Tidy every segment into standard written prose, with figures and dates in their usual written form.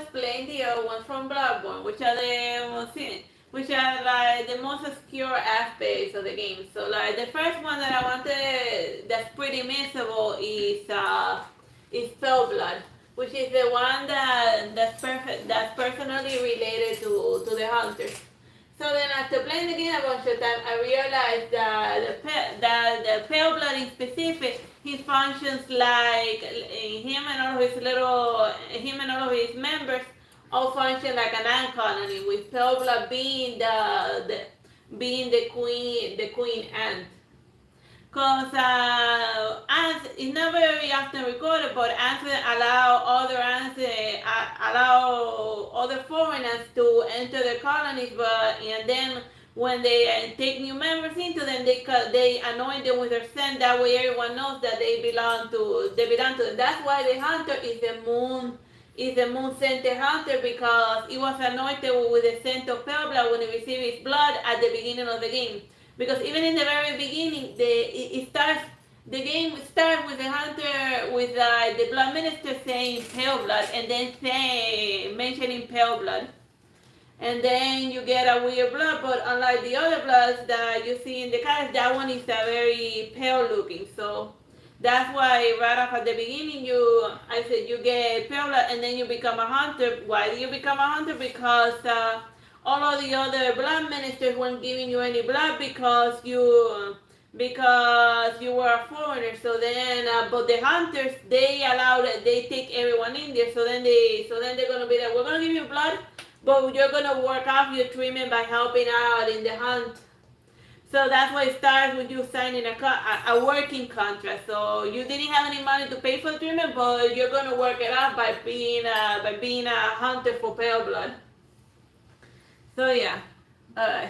explain the other ones from Bloodborne, which are like the most obscure aspects of the game. So like the first one that I wanted that's pretty missable is Spellblood, which is the one that's personally related to the hunters. So then after playing the game a bunch of times, I realized that the pale blood in specific, he functions like him and all of his members all function like an ant colony, with pale blood being the queen ant. Because ants is not very often recorded, but ants allow other foreigners to enter their colonies, and then when they take new members into them, they anoint them with their scent. That way, everyone knows that they belong to them. That's why the hunter is the moon scented hunter, because it was anointed with the scent of pale blood when it received its blood at the beginning of the game. Because even in the very beginning, the game starts with the hunter with the blood minister saying pale blood, and then mentioning pale blood, and then you get a weird blood. But unlike the other bloods that you see in the cards, that one is a very pale looking. So that's why right off at the beginning, I said you get pale blood, and then you become a hunter. Why do you become a hunter? Because all of the other blood ministers weren't giving you any blood because you were a foreigner. So then, but the hunters, they take everyone in there. So then they're gonna be like, we're gonna give you blood, but you're gonna work off your treatment by helping out in the hunt. So that's why it starts with you signing a working contract. So you didn't have any money to pay for the treatment, but you're gonna work it out by being a hunter for pale blood. So yeah,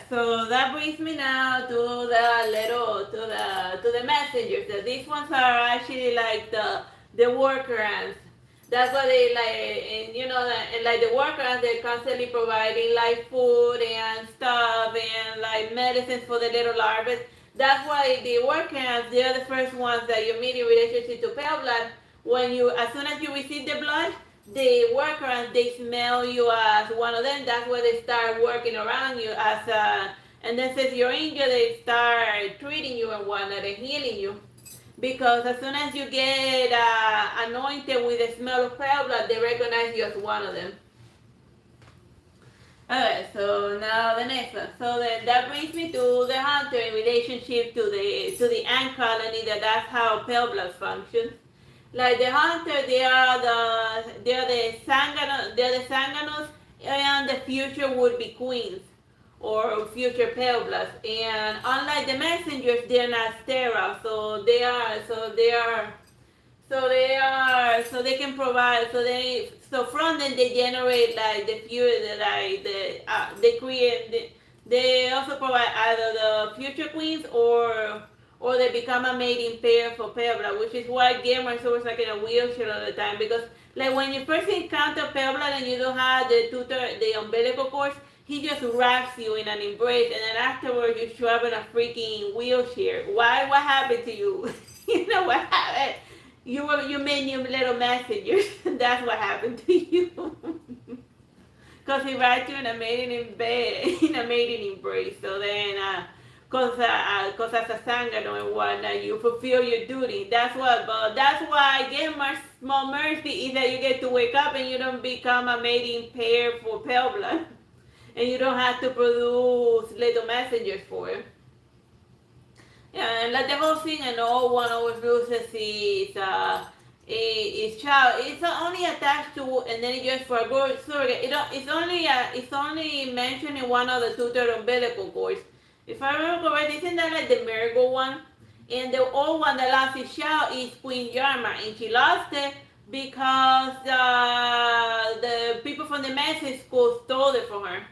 so that brings me now to the messengers. So these ones are actually like the worker ants. That's what they like, and like the worker ants, they're constantly providing like food and stuff and like medicines for the little larvae. That's why the worker ants, they're the first ones that you meet in relationship to pale blood. As soon as you receive the blood, the workers, they smell you as one of them. That's where they start working around you and then since you're injured, they start treating you and whatnot and healing you. Because as soon as you get anointed with the smell of pale blood, they recognize you as one of them. Alright, so now the next one. So that brings me to the hunter in relationship to the ant colony. That's how pale blood functions. Like the hunter, they are the Sanganos, and the future would be queens or future pale bloods. And unlike the messengers, they're not sterile, so they can provide. So from them they generate like the future, they create. They also provide either the future queens or they become a mating pair for pale blood, which is why Gamer is always like in a wheelchair all the time. Because like when you first encounter pale blood and you don't have the umbilical cord, he just wraps you in an embrace, and then afterwards you show up in a freaking wheelchair. Why? What happened to you? You know what happened? You made new little messengers. That's what happened to you. Because he wrapped you in a mating embrace. So then. Because as a Sangano and whatnot, you fulfill your duty. That's why Gamer's small mercy is that you get to wake up and you don't become a mating pair for pale blood. And you don't have to produce little messengers for it. Yeah, and like the whole thing, and all one always loses is child. It's only attached to, and then it just for a surrogate. It's only mentioned in one of the two umbilical cords. If I remember correctly, isn't that like the Marigold one? And the old one that lost his child is Queen Yarma, and she lost it because the people from the Mexican school stole it from her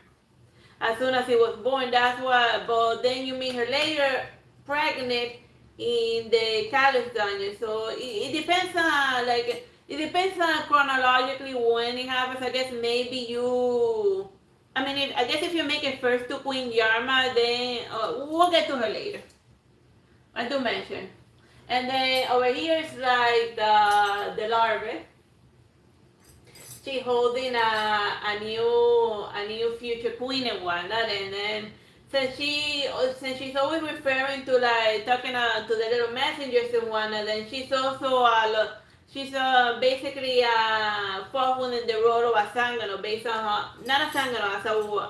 as soon as he was born. That's why. But then you meet her later, pregnant in the Callus dungeon. So it depends on chronologically when it happens. I guess maybe you. I guess if you make it first to Queen Yarma, then we'll get to her later. I do mention. And then over here is like the larvae. she holding a new future queen and whatnot, and then since she's always referring to like talking to the little messengers and whatnot, then she's basically following the role of a sangano based on her, not a sangano,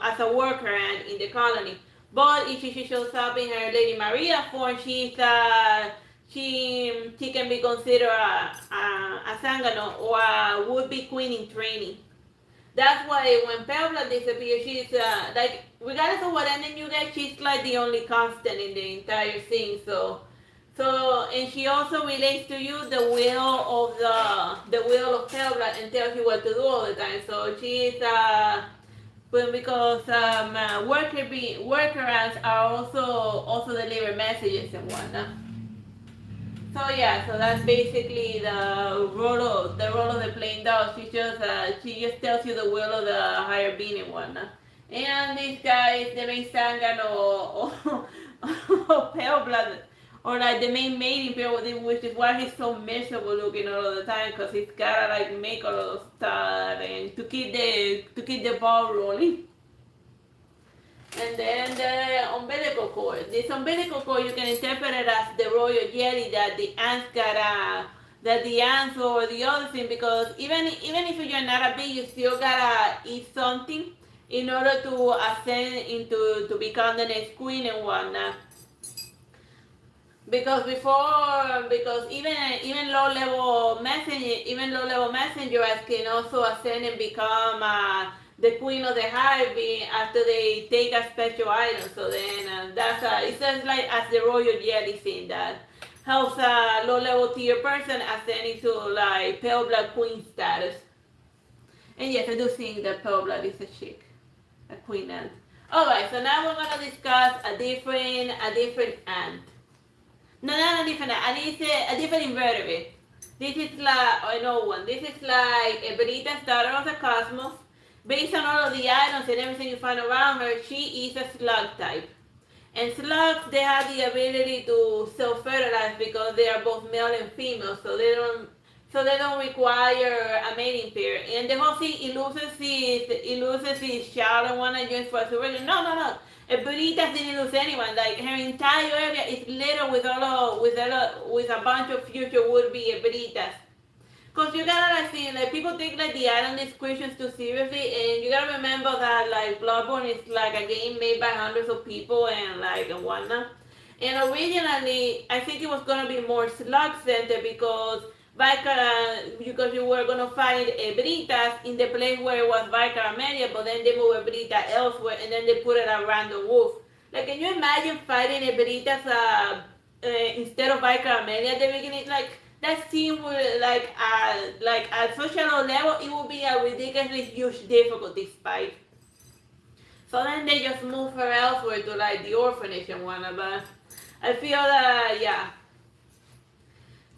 as a worker and in the colony. But if she shows up in her Lady Maria form, she can be considered a sangano or a would-be queen in training. That's why when Pebla disappears, she's like, regardless of what ending you get, she's like the only constant in the entire thing. And she also relates to you the will of Pebla and tells you what to do all the time. So she's because worker ants are also deliver messages and whatnot. So yeah, so that's basically the role of the plain dog. She just tells you the will of the higher being and whatnot. And this guy is the main Sangan or pale blood, or like the main mating pair with him, which is why he's so miserable looking all of the time, because he's gotta like make all of stuff and to keep the ball rolling. And then the umbilical cord. This umbilical cord you can interpret it as the royal jelly that the ants that the ants or the other thing, because even if you're not a bee, you still gotta eat something in order to ascend to become the next queen and whatnot. Because even low level messengers can also ascend and become the queen of the hive after they take a special item. So then it says like as the royal jelly thing that helps a low level tier person ascend into like pale blood queen status. And yes, I do think that pale blood is a chick, a queen ant. Alright, so now we're gonna discuss a different ant. No, not a different ant. A different invertebrate. This is like I know one. This is like Eberita, starter of the cosmos. Based on all of the items and everything you find around her, she is a slug type. And slugs, they have the ability to self-fertilize because they are both male and female, so they don't require a mating pair. And the whole thing, it loses his child and one just for survival. No. Buritas didn't lose anyone. Like her entire area is littered with a bunch of future would-be Buritas. Cause you gotta like see, like people take like the item descriptions too seriously, and you gotta remember that like Bloodborne is like a game made by hundreds of people and whatnot. And originally, I think it was gonna be more slug centered because you were gonna find Ebritas in the place where it was Vicar Media, but then they moved Ebrita elsewhere, and then they put it around the wolf. Like, can you imagine fighting Ebritas instead of Vicar Media at the beginning? Like, that scene would at such a low level, it would be a ridiculously huge difficulty spike. So then they just move her elsewhere to like the orphanage and whatnot. But I feel that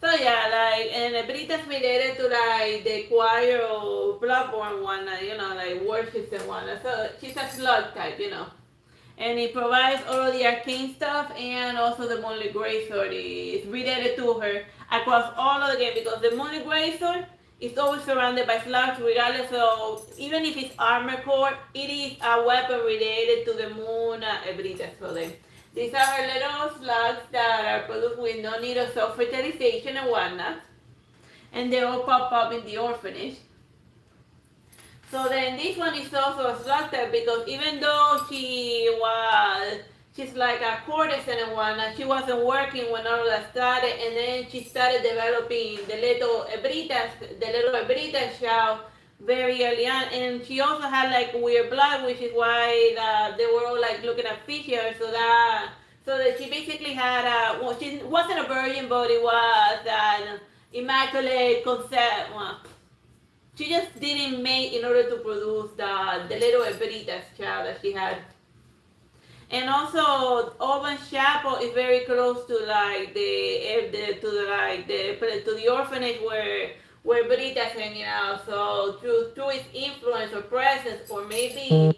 So yeah, like and Brita's related to like the choir of Bloodborne whatnot, like worships and whatnot. So she's a slug type. And it provides all of the arcane stuff, and also the Moonlit Greatsword is related to her across all of the game, because the Moonlit Greatsword is always surrounded by slugs, regardless of, even if it's armor core, it is a weapon related to the moon Ebrita. So these are her little slugs that are produced with no need of self-fertilization and whatnot, and they all pop up in the orphanage. So then this one is also a slug type, because even though she's like a courtesan and whatnot, she wasn't working when all of that started, and then she started developing the little Ebritas child very early on, and she also had like weird blood, which is why they were all like looking at fishes, so that she basically had she wasn't a virgin, but it was an immaculate concept. She just didn't mate in order to produce the little Ebritas child that she had. And also, Auburn Chapel is very close to like to the orphanage where Ebritas hanging out. So through its influence or presence, or maybe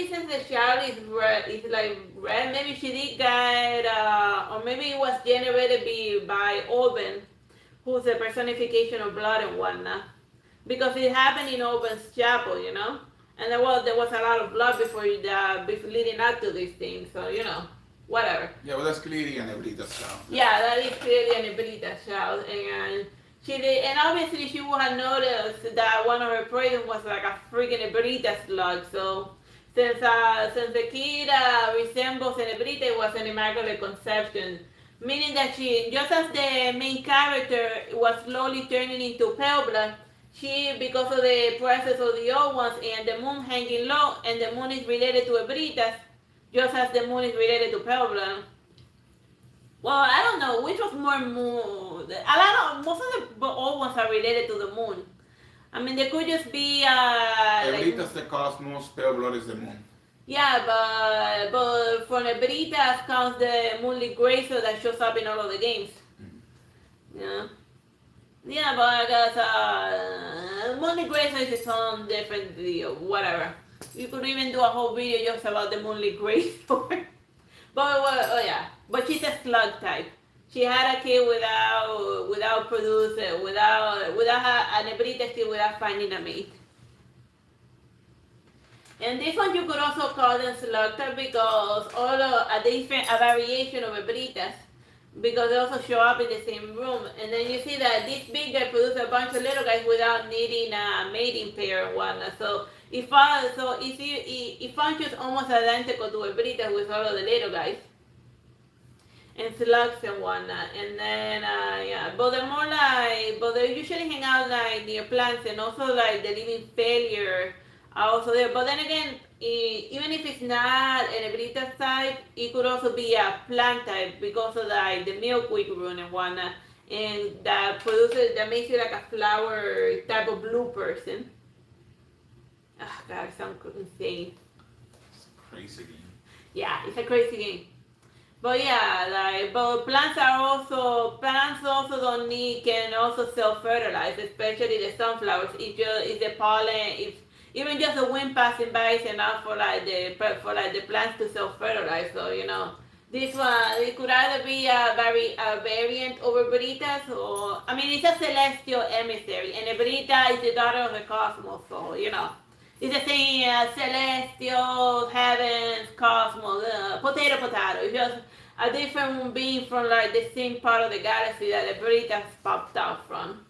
since the child is like red, maybe she did get, or maybe it was generated by Auburn, who's a personification of blood and whatnot. because it happened in Owens Chapel, you know, and there was a lot of blood before leading up to these things, so whatever. Yeah, well, that's clearly an Ebrita's child. Yeah, that is clearly an Ebrita child, and she did, and obviously she would have noticed that one of her presents was like a freaking Ebrita slug. So since the kid resembles an Ebrita, it was an immaculate conception, meaning that she, just as the main character was slowly turning into pale blood, she, because of the presence of the old ones and the moon hanging low, and the moon is related to Ebritas, just as the moon is related to pale blood. Well, I don't know which was more moon. Most of the old ones are related to the moon. I mean, they could just be Ebrita's the cosmos, pale blood is the moon. yeah, but from Ebritas comes the moonly grace that shows up in all of the games. Yeah. Yeah, but I guess moonly grace is its own different deal. Whatever. You could even do a whole video just about the moonly grace. But oh yeah, but she's a slug type. She had a kid without producing, an Ebrita kid without finding a mate. And this one you could also call them slug type because all a variation of Ebritas, because they also show up in the same room. And then you see that this big guy produces a bunch of little guys without needing a mating pair or whatnot. So it functions almost identical to Ebritas with all of the little guys and slugs and whatnot. And then yeah, but they usually hang out like near plants, and also like the living failure are also there. But then again, even if it's not an Ebrita type, it could also be a plant type because of like the milkweed rune and whatnot, and that makes you like a flower type of blue person. Oh God, it sounds insane. It's a crazy game. Yeah, it's a crazy game. But yeah, but plants also can also self-fertilize, especially the sunflowers. If the pollen, even just the wind passing by is enough for the plants to self-fertilize. So this one, it could either be a variant over Veritas, or I mean, it's a celestial emissary, and Verita is the daughter of the cosmos. So it's the same celestial, heavens, cosmos, potato. It's just a different being from like the same part of the galaxy that the Veritas popped out from.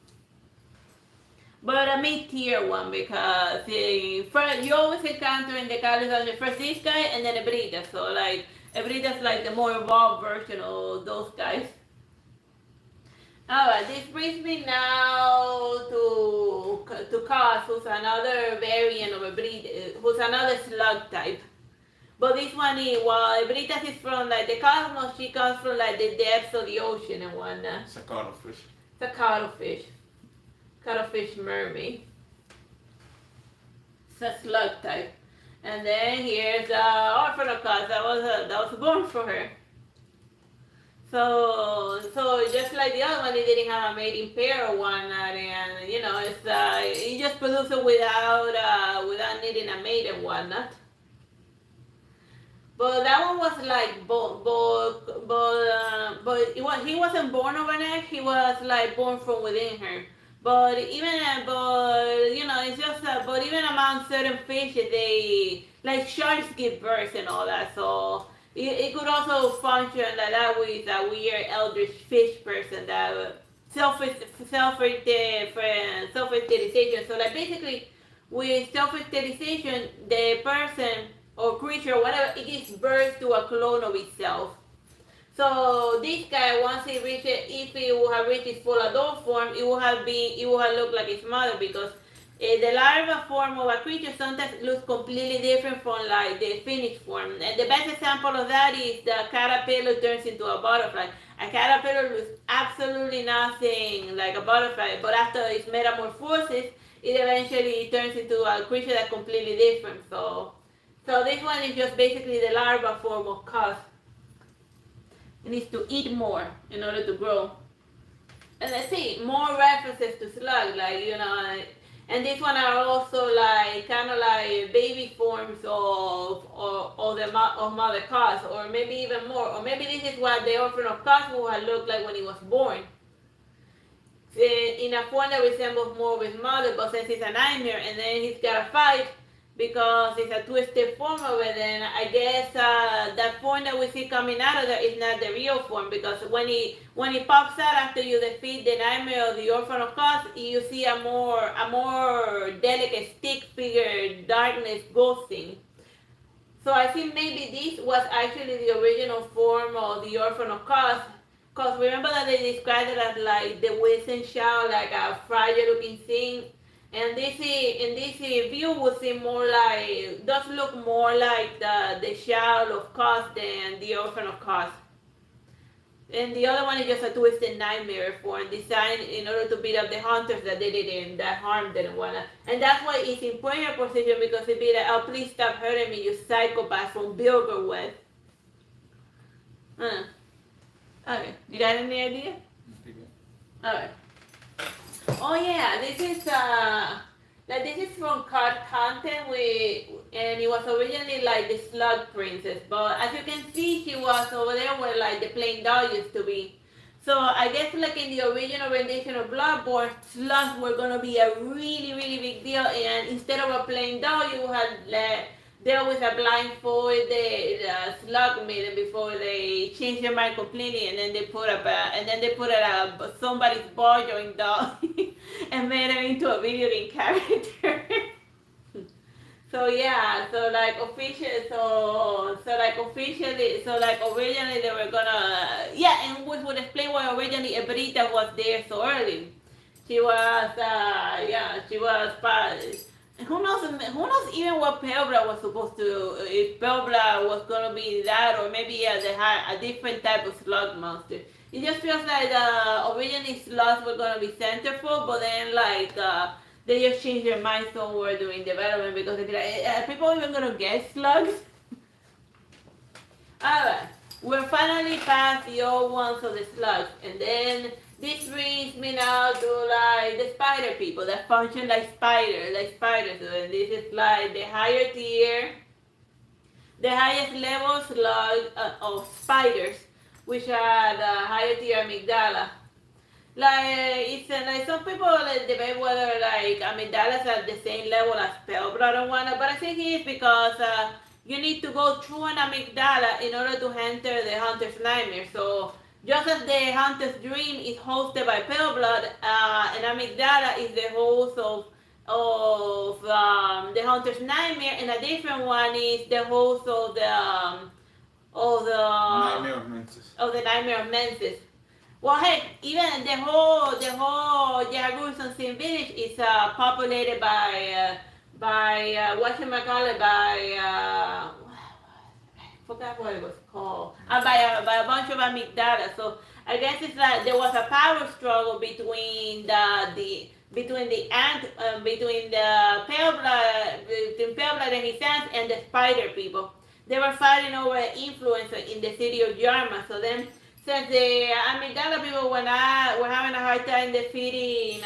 But a mid-tier one, because you always encounter in the galaxy first this guy and then a Verita. So like Verita's like the more evolved version of those guys. Alright, this brings me now to Cos, who's another variant of Ebrita, who's another slug type. But this one while Ebritas is from like the cosmos, she comes from like the depths of the ocean and whatnot. It's a cuttlefish. It's a cuttlefish. Cuttlefish mermaid. It's a slug type. And then here's Orphan of Cos, that was born for her. So just like the other one, it didn't have a mating pair or whatnot, and it just produced it without needing a mate and whatnot. But that one was like, he wasn't born overnight. He was like born from within her. But it's just but even among certain fishes, they like sharks give birth and all that. So it could also function like that with a weird eldritch fish person that self-fertilization. So like basically with self-fertilization, the person or creature, whatever, it gives birth to a clone of itself. So this guy, once if he would have reached his full adult form, it would have looked like his mother, because the larva form of a creature sometimes looks completely different from like the finished form. And the best example of that is the caterpillar turns into a butterfly. A caterpillar looks absolutely nothing like a butterfly, but after its metamorphosis, it eventually turns into a creature that's completely different. So this one is just basically the larva form of Cos. It needs to eat more in order to grow. And let's see, more references to slug, and this one are also like kind of like baby forms of Mother Cos, or maybe even more, or maybe this is what the Orphan of Cos would have looked like when he was born. in a form that resembles more of his mother, but since it's a nightmare, and then he's got to fight because it's a twisted form of it, then I guess that form that we see coming out of there is not the real form, because when he pops out after you defeat the nightmare of the Orphan of Cos, you see a more delicate stick figure, darkness, ghost thing. So I think maybe this was actually the original form of the Orphan of Cos. Because remember that they described it as like the Wilson Shadow, like a fragile looking thing. And this view would seem more like, does look more like the Shadow of Cos than the Orphan of Cos. And the other one is just a twisted nightmare form designed in order to beat up the hunters that they didn't, that harmed them and whatnot. And that's why it's in prayer position, because it'd be like, oh, please stop hurting me, you psychopath from Bilgerweb. Okay, you got any idea? Alright. Oh yeah, this is from Card Content, and it was originally like the Slug Princess, but as you can see, she was over there where like the plain doll used to be. So I guess like in the original rendition of Bloodborne, slugs were gonna be a really, really big deal, and instead of a plain doll, you had there was a blindfolded slug maiden before they changed their mind completely, and then they put somebody's ball joint doll and made her into a video game character. So yeah, originally they were gonna, and which would explain why originally Ebrita was there so early. She was who knows even what Pelbra was supposed to, if Pelbra was gonna be that, or maybe they had a different type of slug monster. It just feels like originally slugs were gonna be centerfold, but then they just changed their mind somewhere during development, because they'd be like, are people even gonna get slugs? Alright, we're finally past the old ones of the slugs, and then this brings me now to like the spider people that function like spiders. And this is like the higher tier, the highest level slug of spiders, which are the higher tier amygdala. It's like some people debate whether like amygdalas are the same level as Pelbra or whatnot, but I think it is because you need to go through an amygdala in order to enter the hunter's nightmare. So just as the hunter's dream is hosted by pale blood, an amygdala is the host of the hunter's nightmare, and a different one is the host of the Nightmare of Menses. Of the Nightmare of Menses. Well, heck, even the whole Jagaruson Sin village is populated by forgot what it was called. By a bunch of amygdala. So I guess it's like there was a power struggle between between pale blood and his sons and the spider people. They were fighting over influence in the city of Yarma. So then, since the amygdala people were having a hard time defeating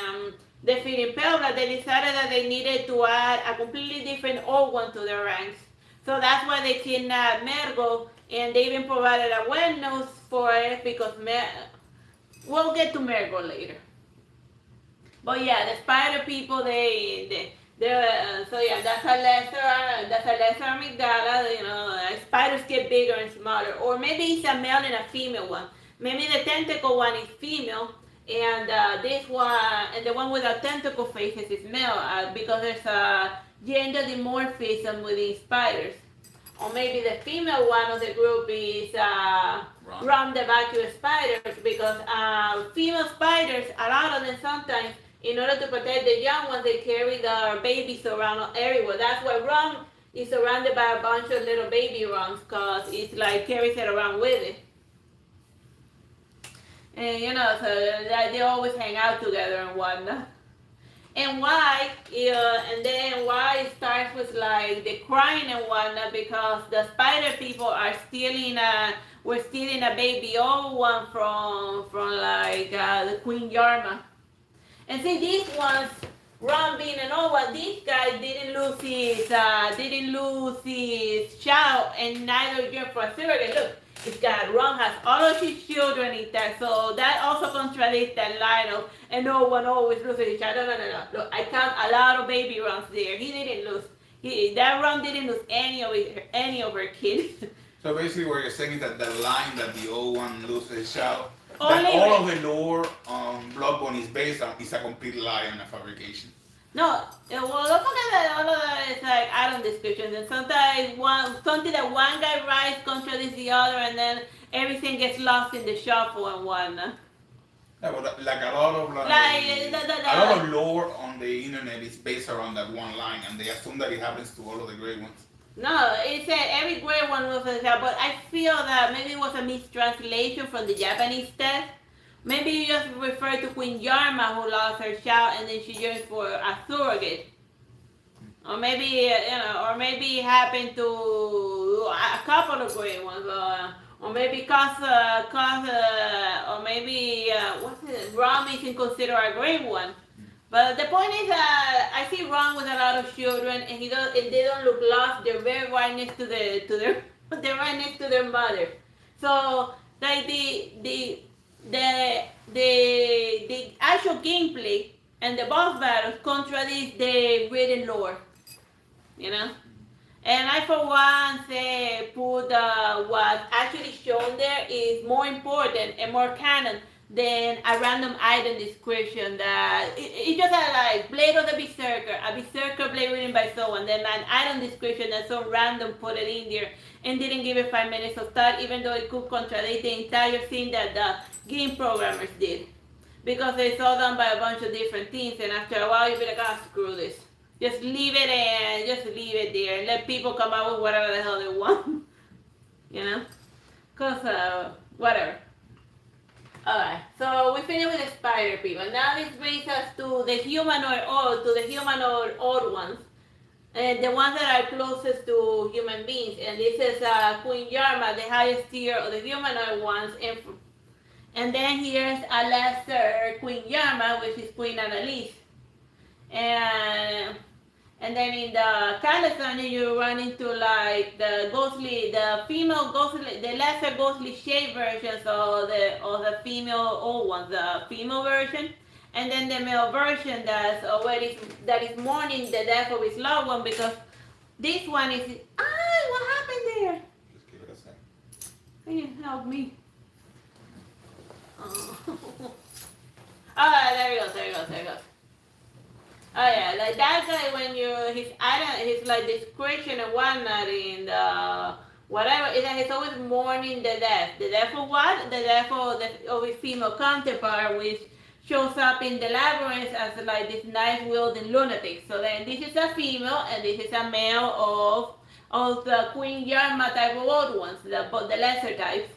pale blood, they decided that they needed to add a completely different organ to their ranks. So that's why they kidnapped Mergo, and they even provided a web nose for it, because we'll get to Mergo later. But yeah, the spider people, so yeah, that's a lesser amygdala. You know, spiders get bigger and smaller, or maybe it's a male and a female one. Maybe the tentacle one is female, and this one, and the one without tentacle faces is male, because there's a gender dimorphism within spiders. Or maybe the female one of the group is Rum the vacuous spiders, because female spiders, a lot of them sometimes, in order to protect the young ones, they carry their babies around everywhere. That's why Rum is surrounded by a bunch of little baby Rums, because it's like carries it around with it. And so they always hang out together and whatnot. And why it starts with like the crying and whatnot, because the spider people are stealing a baby old one from the Queen Yarma. And see, these ones, Ron being an old one, these guys didn't lose his child, and neither yearn for a surrogate. Look, It's got Ron has all of his children in there, so that also contradicts that line of and no one always loses his child. No. I count a lot of baby Runs there. He didn't lose. That Ron didn't lose any of her kids. So basically, what you're saying is that the line that the old one loses his child, Only that all of the lore on Bloodborne is based on, is a complete lie and a fabrication. No, well, don't forget that all of that is like item descriptions, and sometimes something that one guy writes contradicts the other, and then everything gets lost in the shuffle and whatnot. Yeah, but like a lot of a lot of lore on the internet is based around that one line, and they assume that it happens to all of the great ones. No, it said every great one was a child, but I feel that maybe it was a mistranslation from the Japanese text. Maybe you just refer to Queen Yarma who lost her child and then she yearns for a surrogate. Or maybe, or maybe it happened to a couple of great ones. Or maybe or maybe, Ram is considered a great one. But the point is that I see Ron with a lot of children and they don't look lost. They're very right next to they're right next to their mother. So like the actual gameplay and the boss battles contradict the written lore, And I for one say put what's actually shown there is more important and more canon than a random item description that it just had like Blade of the Berserker, a Berserker blade written by someone, then an item description that some random put it in there and didn't give it 5 minutes of thought, even though it could contradict the entire thing that the game programmers did. Because it's all done by a bunch of different things, and after a while you'll be like, screw this. Just leave it there and let people come up with whatever the hell they want. Because, whatever. Alright, so we finished with the spider people. Now this brings us to the humanoid old ones. And the ones that are closest to human beings. And this is Queen Yarma, the highest tier of the humanoid ones. And then here's a lesser Queen Yarma, which is Queen Annalise. And then in the California, you run into like the lesser ghostly shade versions of the female old ones, the female version, and then the male version that is mourning the death of his loved one because this one is what happened there? Just give it a second. Can you help me? Oh. Alright, there he goes. Oh yeah, like that guy when his like description and whatnot in the whatever is that he's always mourning the death. The death of what? The death of his female counterpart, which shows up in the labyrinth as like this knife wielding lunatic. So then this is a female and this is a male of the Queen Yarma type of old ones, the lesser types.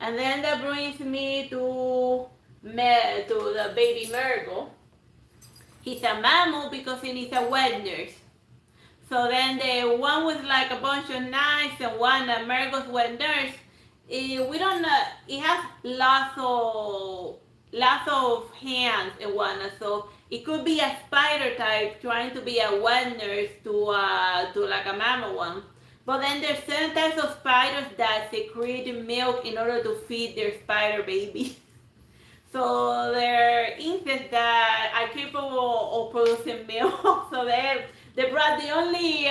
And then that brings me to the baby Mergo. He's a mammal because he's a wet nurse. So then the one with like a bunch of knives and one Mergo's wet nurse, we don't know, it has lots of hands and whatnot. So it could be a spider type trying to be a wet nurse to like a mammal one. But then there's certain types of spiders that secrete milk in order to feed their spider baby. So they're insects that are capable of producing milk. So they brought the only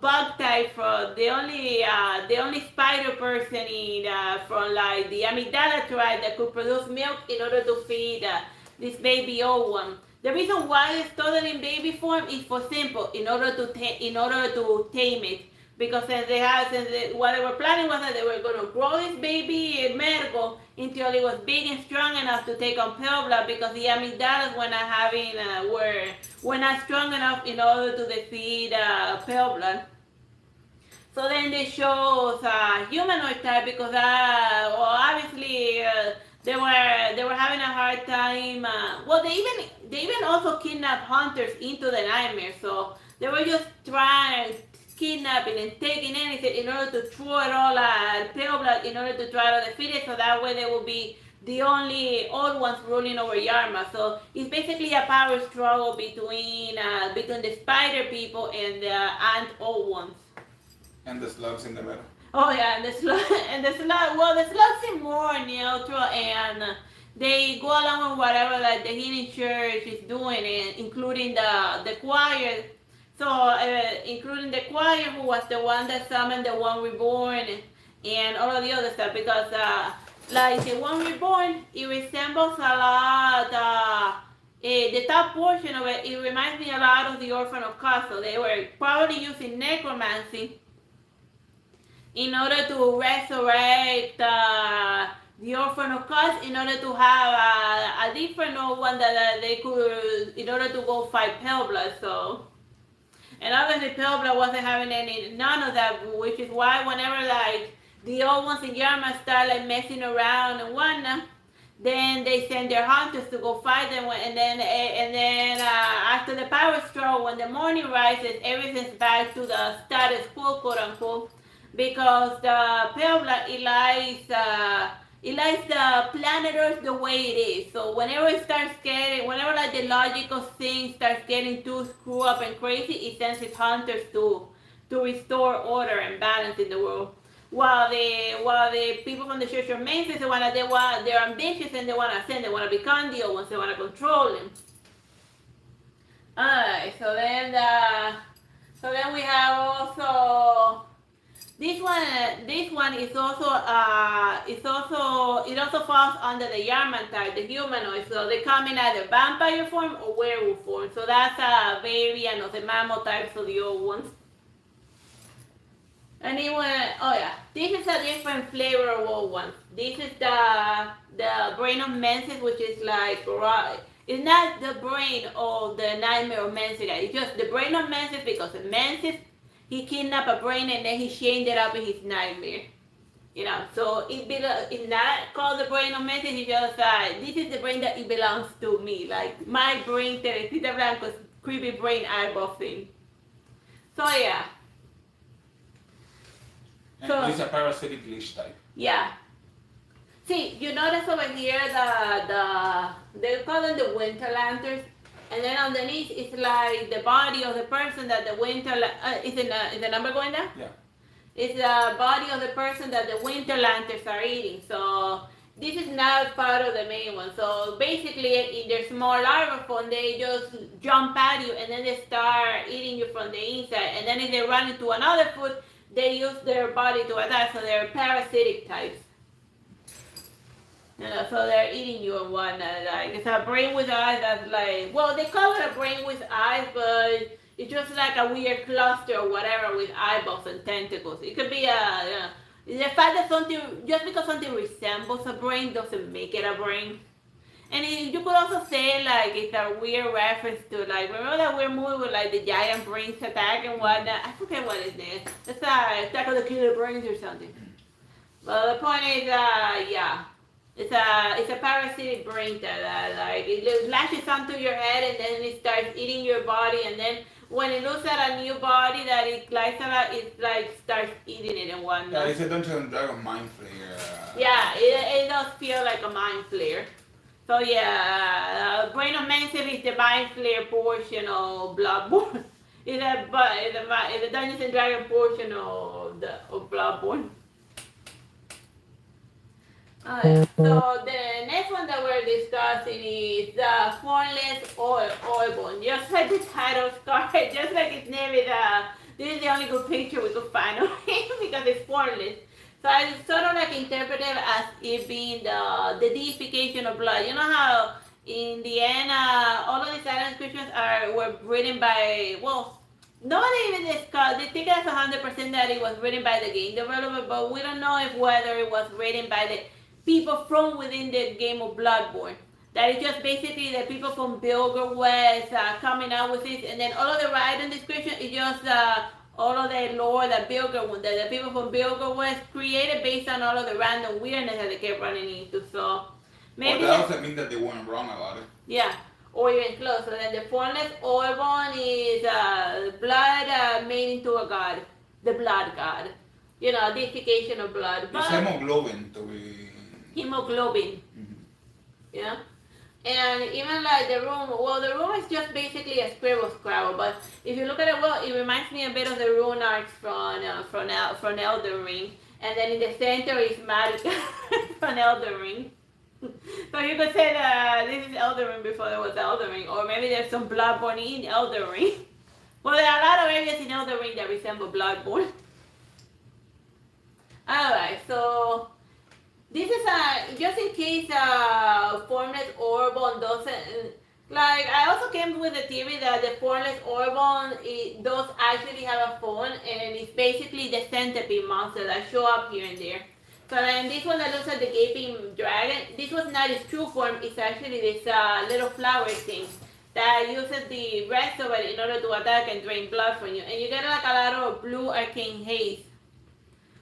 bug type from the only spider person from like the amygdala tribe that could produce milk in order to feed this baby old one. The reason why it's stored in baby form is for simple, in order to tame it. Because what they were planning was that they were going to grow this baby Mergo until it was big and strong enough to take on pale blood, because the amygdalas were not strong enough in order to defeat pale blood. So then they chose humanoid type because obviously they were having a hard time. They even also kidnapped hunters into the nightmare. So they were just trying kidnapping and taking anything in order to throw it all at pale blood in order to try to defeat it, so that way they will be the only old ones ruling over Yarma. So it's basically a power struggle between the spider people and the ant old ones. And the slugs in the middle. Oh yeah, and the slug, and the slug. Well, the slugs seem more neutral, and they go along with whatever like the healing church is doing, including the choir. So, including the choir, who was the one that summoned the one reborn, and all of the other stuff, because like the one reborn, it resembles a lot. The top portion of it, it reminds me a lot of the Orphan of Kos. So they were probably using necromancy in order to resurrect the Orphan of Kos, in order to have a different one that they could, in order to go fight Pelbla. So, and obviously Pelbla wasn't having none of that, which is why whenever like the old ones in Yarma start like messing around and whatnot, then they send their hunters to go fight them, and then after the power stroke, when the morning rises, everything's back to the status quo, quote unquote, because the Pelbla it likes the planet Earth the way it is. So whenever it starts getting, whenever like the logical thing starts getting too screwed up and crazy, it sends its hunters to restore order and balance in the world. While the people from the Church of Memphis, they're ambitious and they want to ascend, they want to become the old ones, they want to control them. Alright, so then we have also this one is also it also falls under the Yarman type, the humanoid. So they come in either vampire form or werewolf form. So that's a variant of the mammal types of the old ones. Anyway, oh yeah, this is a different flavor of old ones. This is the brain of Mensis, which is like it's not the brain of the nightmare of Mensis. It's just the brain of Mensis, because in Mensis he kidnapped a brain and then he chained it up in his nightmare. You know, so it's not called the brain of Mensis. It's just this is the brain that it belongs to me, like my brain, Teresita Blanco's creepy brain eyeball thing. So yeah. So, it's a parasitic leash type. Yeah. See, you notice over here they call them the winter lanterns, and then underneath it's like the body of the person that the winter is the number going down? Yeah. It's the body of the person that the winter lanterns are eating. So this is not part of the main one. So basically, in their small larva form, they just jump at you and then they start eating you from the inside. And then if they run into another food, they use their body to attack, so they're parasitic types. You know, so they're eating you and whatnot. Like, it's a brain with eyes that's like, well, they call it a brain with eyes, but it's just like a weird cluster or whatever with eyeballs and tentacles. It could be the fact that just because something resembles a brain doesn't make it a brain. And you could also say, like, it's a weird reference to, like, remember that weird movie with, like, the giant brains attack and whatnot? I forget what it is. It's Attack of the Killer Brains or something. But the point is, yeah. It's a parasitic brain that, like, it latches onto your head and then it starts eating your body, and then when it looks at a new body that it likes a lot, it, like, starts eating it and whatnot. Yeah, it's a Dungeons and Dragons mind flayer. Yeah, it does feel like a mind flayer. So yeah, Brain of Mensis is the mind flayer portion of Bloodborne. It's the Dungeons and Dragons portion of Bloodborne. So the next one that we're discussing is the Formless Oilbone. Just like the title card, just like its name is, this is the only good picture we could find of him because it's formless. So I sort of like interpret it as it being the deification of blood. You know how in the end all of these silent scriptures were written by, well, nobody even discussed, they think that's 100% that it was written by the game developer, but we don't know whether it was written by the people from within the game of Bloodborne. That is just basically the people from Bilger West coming out with this, and then all of the writing description is just all of the lore that the people from Bilger West created based on all of the random weirdness that they kept running into. So maybe that doesn't mean that they weren't wrong about it. Yeah, or even close. So then the Formless Oilbone is blood made into a god, the blood god. You know, deification of blood. It's hemoglobin to be. Hemoglobin. Mm-hmm. Yeah. And even like the room, well, the room is just basically a scribble scrabble. But if you look at it well, it reminds me a bit of the rune arcs from Elden Ring. And then in the center is Marika from Elden Ring. So you could say that this is Elden Ring before there was Elden Ring, or maybe there's some Bloodborne in Elden Ring. Well, there are a lot of areas in Elden Ring that resemble Bloodborne. Alright, so this is just in case formless Orbon doesn't, like, I also came with the theory that the formless Orbon does actually have a phone, and it's basically the centipede monster that show up here and there. So then this one that looks like the gaping dragon, this was not its true form, it's actually this little flower thing that uses the rest of it in order to attack and drain blood from you. And you get like a lot of blue arcane haze,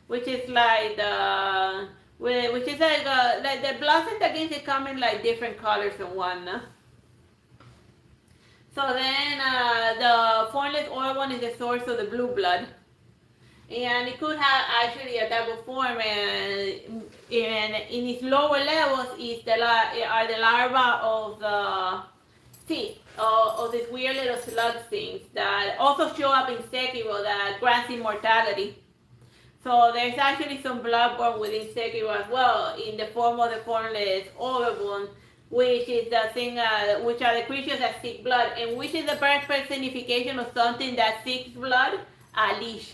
which is like the... which is like the blossoms against it come in like different colors and whatnot. So then the formless oil one is the source of the blue blood. And it could have actually a double form, and in its lower levels are the larvae of the of these weird little slug things that also show up in Sekiro that grants immortality. So there's actually some Bloodborne within Sekiro as well, in the form of the formless Overborn, which is the thing, which are the creatures that seek blood, and which is the birth personification of something that seeks blood, a leash,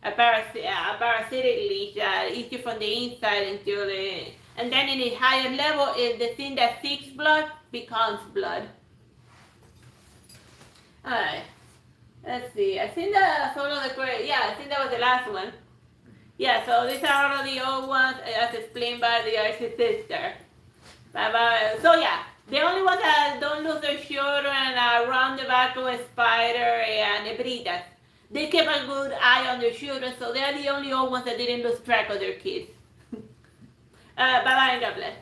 a parasitic leash that eats you from the inside until the, and then in a higher level, is the thing that seeks blood becomes blood. Alright, let's see. I think that's all of the I think that was the last one. Yeah, so these are all of the old ones as explained by the Artsy Sister. So yeah, the only ones that don't lose their children are round the back of a spider and ebritas. They keep a good eye on their children, so they're the only old ones that didn't lose track of their kids. Bye bye and God bless.